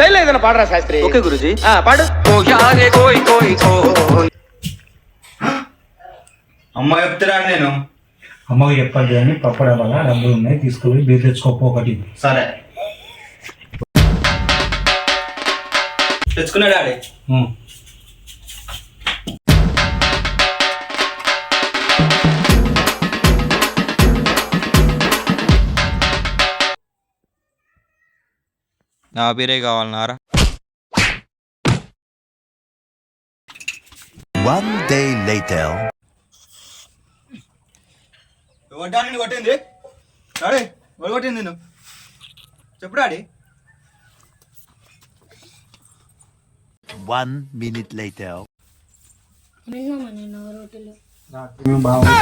Style ఏదైనా పాడరా Sastry. Okay Guruji. పాడు. అమ్మ చెప్తారా నేను అమ్మకి చెప్పద్దు అని పప్పడ వల్ల డబ్బులు ఉన్నాయి తీసుకుపోయి బీర్ తెచ్చుకోపో ఒకటి. సరే తెచ్చుకున్నాడు డాడీ. నా బీరే కావాలన్నారా? One day later. డాడీ కొట్టింది డాడీ కొట్టింది నేను చెప్పు డాడీ. 1 minute later. బాగా